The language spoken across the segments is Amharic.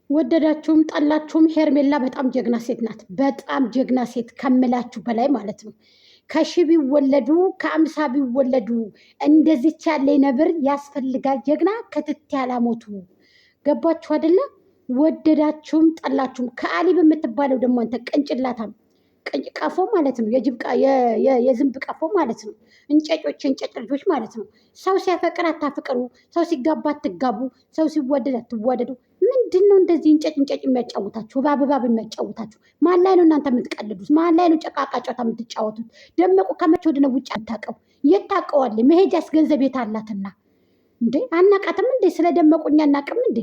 ወደዳችሁም ጠላችሁም ሄርሜላ በጣም ጀግና ሴት ናት። በጣም ጀግና ሴት ከምላችሁ በላይ ማለት ነው። ከሺ ቢወለዱ ከአምሳ ቢወለዱ እንደዚች ያለ ነብር ያስፈልጋል ጀግና ክትት ያላሞቱ። ገባችሁ አይደለ? ወደዳችሁም ጠላችሁም። ከአሊ በምትባለው ደግሞ አንተ ቅንጭላታም ቀፎ ማለት ነው። የዝንብ ቀፎ ማለት ነው። እንጨጮች እንጨጭ ልጆች ማለት ነው። ሰው ሲያፈቅር አታፍቅሩ፣ ሰው ሲጋባ አትጋቡ፣ ሰው ሲወደድ አትዋደዱ። ምንድን ነው እንደዚህ እንጨጭ እንጨጭ የሚያጫውታችሁ? እባብ የሚያጫውታችሁ ማን ላይ ነው? እናንተ የምትቀልዱት ማን ላይ ነው? ጨቃቃ ጨዋታ የምትጫወቱት? ደመቁ ከመቼ ወደ ነው ውጭ አታውቀው? የት ታውቀዋለህ? መሄጃስ ገንዘብ የት አላትና እንዴ? አናቃትም እንዴ? ስለ ደመቁ እኛ አናቅም እንዴ?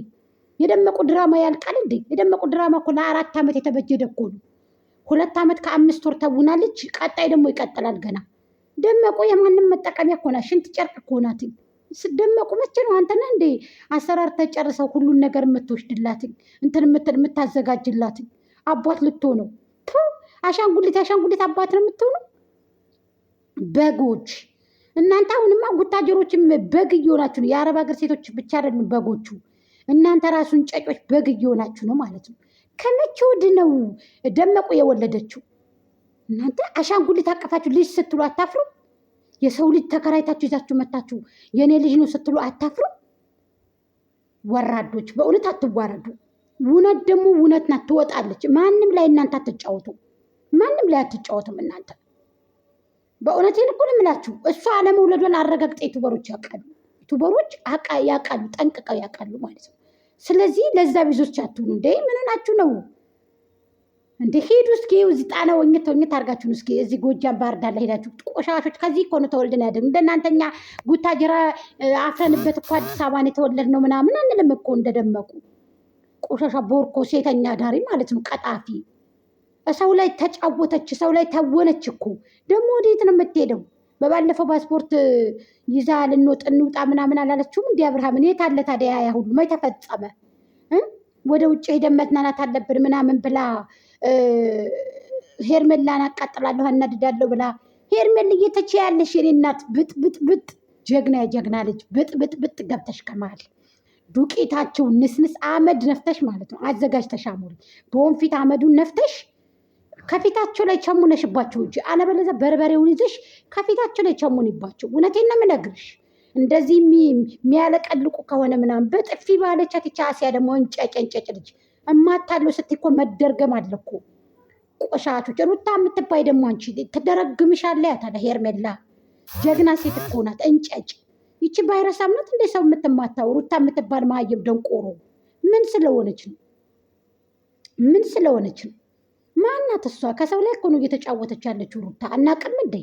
የደመቁ ድራማ ያልቃል እንዴ? የደመቁ ድራማ እኮ ለ4 ዓመት የተበጀደ እኮ ነው። 2 ዓመት ከ5 ወር ተውናለች። ቀጣይ ደግሞ ይቀጥላል ገና። ደመቁ የማንም መጠቀሚያ እኮ ናት። ሽንት ጨርቅ እኮ ናት። ደመቁ መቼ ነው አንተና እንዴ አሰራር ተጨርሰው ሁሉን ነገር የምትወስድላት እንትን የምታዘጋጅላት? አባት ልትሆነው አሻንጉሊት አባት ነው የምትሆነው። በጎች እናንተ አሁንማ ጉታጀሮችም በግ እየሆናችሁ ነው። የአረብ ሀገር ሴቶች ብቻ አይደሉም በጎቹ፣ እናንተ ራሱን ጨጮች በግ እየሆናችሁ ነው ማለት ነው። ከመቼ ወዲህ ነው ደመቁ የወለደችው? እናንተ አሻንጉሊት አቀፋችሁ ልጅ ስትሉ አታፍሩ? የሰው ልጅ ተከራይታችሁ ይዛችሁ መታችሁ የኔ ልጅ ነው ስትሉ አታፍሩ? ወራዶች፣ በእውነት አትዋረዱ። እውነት ደግሞ እውነት ናት፣ ትወጣለች። ማንም ላይ እናንተ አትጫወቱ፣ ማንም ላይ አትጫወቱም እናንተ። በእውነቴን እኮ ነው የምላችሁ። እሷ አለመውለዷን አረጋግጠ ዩቱበሮች ያውቃሉ፣ ዩቱበሮች ያውቃሉ፣ ጠንቅቀው ያውቃሉ ማለት ነው። ስለዚህ ለዛ ቢዞች አትሁኑ እንዴ! ምን ሆናችሁ ነው እንዴ? ሂዱ እስኪ እዚህ ጣና ወኝት አድርጋችሁን እስኪ እዚህ ጎጃም ባህር ዳር ላይ ሄዳችሁ ቆሻሾች። ከዚህ እኮ ነው ተወልደን ያደግን። እንደናንተኛ ጉታጀራ አፍረንበት እኮ አዲስ አበባን የተወለድ ነው ምናምን አንልም እኮ። እንደደመቁ ቆሻሻ ቦርኮ ሴተኛ ዳሪ ማለት ነው። ቀጣፊ ሰው ላይ ተጫወተች፣ ሰው ላይ ተወነች እኮ። ደግሞ ወዴት ነው የምትሄደው? በባለፈው ፓስፖርት ይዛ እንውጣ ምናምን አላለችውም? እንዲህ አብርሃምን የት አለ ታዲያ? ያ ሁሉ ማይ ተፈጸመ። ወደ ውጭ ሄደን መዝናናት አለብን ምናምን ብላ ሄርሜላን አቃጥላለሁ አናድዳለሁ ብላ ሄርሜል እየተችያለሽ የኔ እናት ብጥ ጀግና የጀግና ልጅ ብጥ ገብተሽ ከመሀል ዱቄታቸው ንስንስ አመድ ነፍተሽ ማለት ነው። አዘጋጅተሽ አሞሪ በወንፊት አመዱን ነፍተሽ ከፊታቸው ላይ ቸሙነሽባቸው እንጂ አለበለዚያ በርበሬውን ይዘሽ ከፊታቸው ላይ ቸሙንባቸው። እውነቴን ነው የምነግርሽ። እንደዚህ የሚያለቀልቁ ከሆነ ምናምን በጥፊ ባለቻት ቻሲያ ደግሞ እንጨጭ ልጅ እማታለው ስትይ እኮ መደርገም አለ እኮ። ቆሻቶች ሩታ የምትባይ ደግሞ አንቺ ትደረግምሻለህ። ያታለ ሄርሜላ ጀግና ሴት እኮ ናት። እንጨጭ ይቺ ባይረሳም ናት እንደ ሰው የምትማታው ሩታ የምትባል መሀይም ደንቆሮ ምን ስለሆነች ነው? ማናት እሷ? ከሰው ላይ እኮ ነው እየተጫወተች ያለችው ሩታ። አናቅም እንዴ?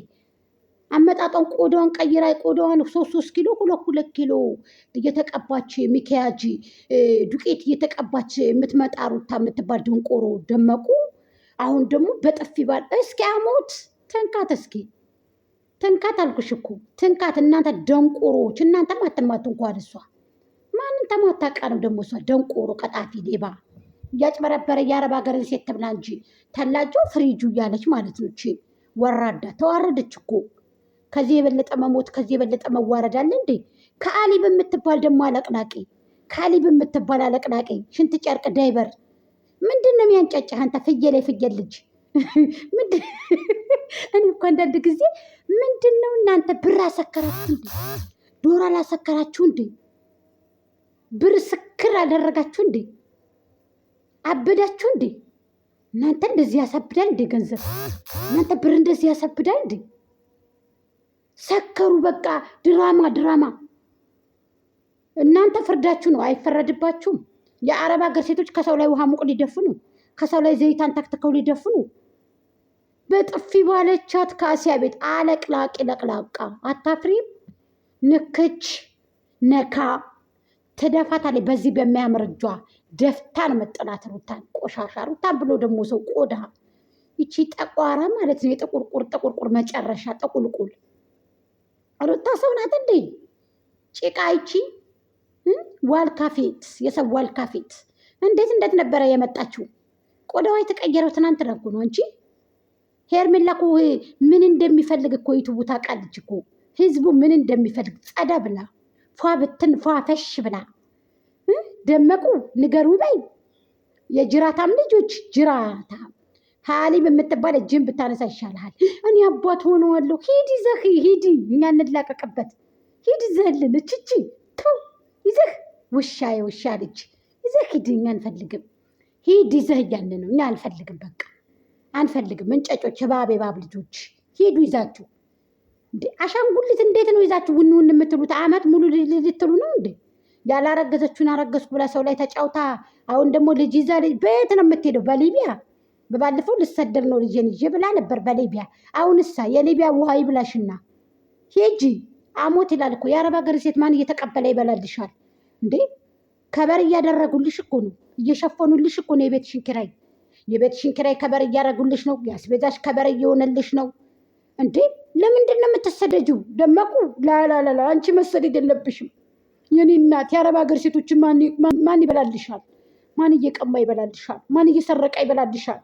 አመጣጧን ቆዳዋን ቀይራ ቆዳዋን 3 ኪሎ 2 ኪሎ እየተቀባች ሚኪያጅ ዱቄት እየተቀባች የምትመጣ ሩታ የምትባል ድንቆሮ ደመቁ። አሁን ደግሞ በጥፊ ባል እስኪ አሞት ትንካት አልኩሽ እኮ ትንካት። እናንተ ደንቆሮች እናንተ ማተማቱ እንኳን እሷ ማንም ተማታቃ ነው ደግሞ እሷ ደንቆሮ ቀጣፊ ሌባ እያጭበረበረ የአረብ ሀገርን ሴት ተብላ እንጂ ተላጆ ፍሪጁ እያለች ማለት ነው። እቺ ወራዳ ተዋረደች እኮ። ከዚህ የበለጠ መሞት ከዚህ የበለጠ መዋረድ አለ እንዴ? ከአሊ በምትባል ደግሞ አለቅናቂ ሽንት ጨርቅ ዳይበር ምንድን ነው የሚያንጫጫህ አንተ? ፍየል ልጅ እኔ እኮ አንዳንድ ጊዜ ምንድን ነው እናንተ ብር አሰከራችሁ እንዴ? ዶሮ አላሰከራችሁ እንዴ? ብር ስክር አደረጋችሁ እንዴ? አበዳችሁ እንዴ? እናንተ እንደዚህ ያሳብዳል እንዴ? ገንዘብ እናንተ ብር እንደዚህ ያሳብዳል እንዴ? ሰከሩ በቃ ድራማ። እናንተ ፍርዳችሁ ነው፣ አይፈረድባችሁም። የአረብ ሀገር ሴቶች ከሰው ላይ ውሃ ሙቅ ሊደፍኑ፣ ከሰው ላይ ዘይታን ተክትከው ሊደፍኑ በጥፊ ባለቻት ከአሲያ ቤት አለቅላቂ ለቅላቃ አታፍሪም? ንክች ነካ ትደፋታለች። በዚህ በሚያምር እጇ ደፍታን መጠላት ሩታን። ቆሻሻ ሩታን ብሎ ደግሞ ሰው ቆዳ ይቺ ጠቋራ ማለት ነው። የጥቁርቁር መጨረሻ ጥቁልቁል ሩታ ሰው ናት እንዴ? ጭቃ ይቺ ዋልካፌት የሰው ዋልካፌት እንዴት ነበረ የመጣችው? ቆዳዋ የተቀየረው ትናንት ነኩ ነው እንጂ ሄርሜላ እኮ ምን እንደሚፈልግ እኮ ዩቱቡ ታውቃለች እኮ። ህዝቡ ምን እንደሚፈልግ ጸዳ ብላ ፏ ፈሽ ብላ ደመቁ ንገሩ በይ የጅራታም ልጆች ጅራታም ሀሊብ የምትባል እጅን ብታነሳ ይሻልሃል። እኔ አባት ሆነዋለሁ። ሂድ ይዘህ ሂድ፣ እኛ እንላቀቅበት። ሂድ ይዘህልን እችቺ ተው ይዘህ ውሻ የውሻ ልጅ ይዘህ ሂድ። እኛ አንፈልግም። ሂድ ይዘህ እያልን ነው። እኛ አንፈልግም። በቃ አንፈልግም። እንጨጮች፣ እባብ ልጆች ሂዱ ይዛችሁ። እንዴ አሻንጉሊት እንዴት ነው ይዛችሁ ውንውን የምትሉት? አመት ሙሉ ልትሉ ነው እንዴ? ያላረገዘችውን አረገዝኩ ብላ ሰው ላይ ተጫውታ አሁን ደግሞ ልጅ ይዛ በየት ነው የምትሄደው? በሊቢያ በባለፈው ልሰደር ነው ልጄን ይዤ ብላ ነበር በሊቢያ። አሁንሳ የሊቢያ ውሃ ይብላሽና ሂጂ። አሞት ይላል እኮ የአረብ ሀገር ሴት ማን እየተቀበለ ይበላልሻል እንዴ? ከበር እያደረጉልሽ እኮ ነው፣ እየሸፈኑልሽ እኮ ነው የቤትሽን ኪራይ ከበር እያደረጉልሽ ነው። ያስቤዛሽ ከበር እየሆነልሽ ነው እንዴ? ለምንድን ነው የምትሰደጂው? ደመቁ ላላላ አንቺ መሰደድ የለብሽም የኔ እናት። የአረብ ሀገር ሴቶችን ማን ይበላልሻል? ማን እየቀማ ይበላልሻል? ማን እየሰረቀ ይበላልሻል?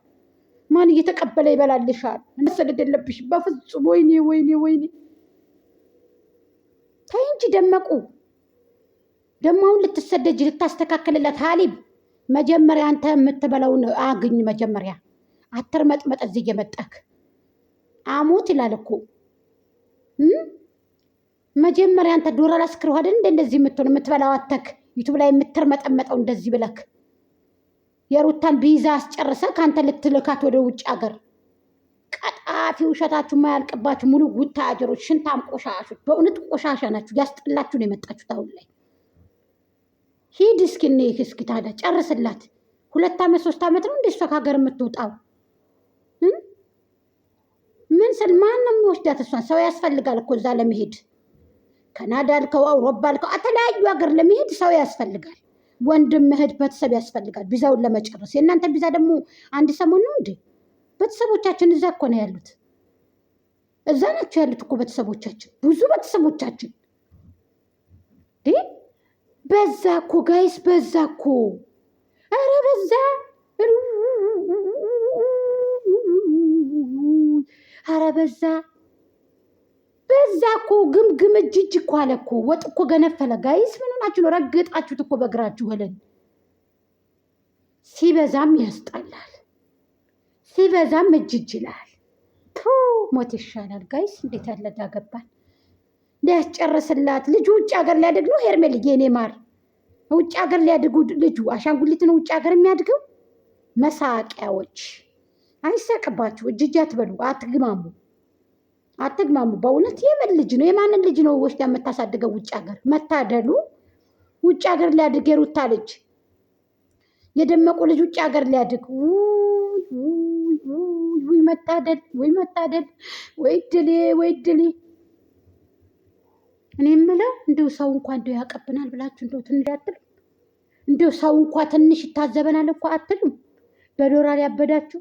ማን እየተቀበለ ይበላልሻል? መሰደድ የለብሽም በፍጹም። ወይኔ ወይኔ ወይኔ ተይ እንጂ ደመቁ። ደግሞ አሁን ልትሰደጅ ልታስተካክልለት ሀሊብ መጀመሪያ አንተ የምትበላውን አግኝ። መጀመሪያ አትርመጥመጥ እዚህ እየመጣክ አሞት ይላል እኮ መጀመሪያ አንተ ዶሮ ላስክር አይደል እንደዚህ የምትሆን የምትበላው አተክ ዩቱብ ላይ የምትርመጠመጠው እንደዚህ ብለክ የሩታን ቪዛ አስጨርሰ ከአንተ ልትልካት ወደ ውጭ ሀገር። ቀጣፊ ውሸታችሁ ማያልቅባችሁ ሙሉ ጉታጀሮች፣ ሽንታም ቆሻሾች፣ በእውነት ቆሻሻ ናችሁ። ያስጠላችሁ ነው የመጣችሁት አሁን ላይ። ሂድ እስኪ ታዲያ ጨርስላት። 2 ዓመት 3 ዓመት ነው እንደ እሷ ከሀገር የምትወጣው። ምን ስል ማን ነው የሚወስዳት እሷን? ሰው ያስፈልጋል እኮ እዛ ለመሄድ ካናዳ አልከው አውሮፓ አልከው የተለያዩ ሀገር ለመሄድ ሰው ያስፈልጋል። ወንድም እህት ቤተሰብ ያስፈልጋል ቪዛውን ለመጨረስ። የእናንተ ቪዛ ደግሞ አንድ ሰሞን ነው እንዴ? ቤተሰቦቻችን እዛ እኮ ነው ያሉት። እዛ ናቸው ያሉት እኮ ቤተሰቦቻችን፣ ብዙ ቤተሰቦቻችን። በዛ እኮ ጋይስ፣ በዛ እኮ ኧረ በዛ ኧረ በዛ እኮ ግምግም እጅ እኮ አለ እኮ ወጥ እኮ ገነፈለ። ጋይስ ምን ሆናችሁ ነው? ረገጣችሁት እኮ በእግራችሁ ወለን። ሲበዛም ያስጠላል፣ ሲበዛም እጅ ይላል። ቶ ሞት ይሻላል ጋይስ። እንዴት ያለ ዳገባል ሊያስጨርስላት። ልጁ ውጭ ሀገር ሊያድግ ነው። ሄርሜልዬ የኔ ማር ውጭ ሀገር ሊያድጉ ልጁ አሻንጉሊት ነው ውጭ ሀገር የሚያድገው። መሳቂያዎች አይሳቅባችሁ። እጅ አትበሉ፣ አትግማሙ። በእውነት የምን ልጅ ነው? የማንን ልጅ ነው ወስዳ የምታሳድገው ውጭ ሀገር? መታደሉ ውጭ ሀገር ሊያድግ የሩታ ልጅ የደመቁ ልጅ ውጭ ሀገር ሊያድግ። ውይ መታደል፣ ወይ መታደል፣ ወይ ድሌ፣ ወይ ድሌ። እኔ የምለው እንደው ሰው እንኳ እንደው ያቀብናል ብላችሁ እንደው ትንሽ አትሉም? እንደው ሰው እንኳ ትንሽ ይታዘበናል እንኳ አትሉም? በዶላር ያበዳችሁ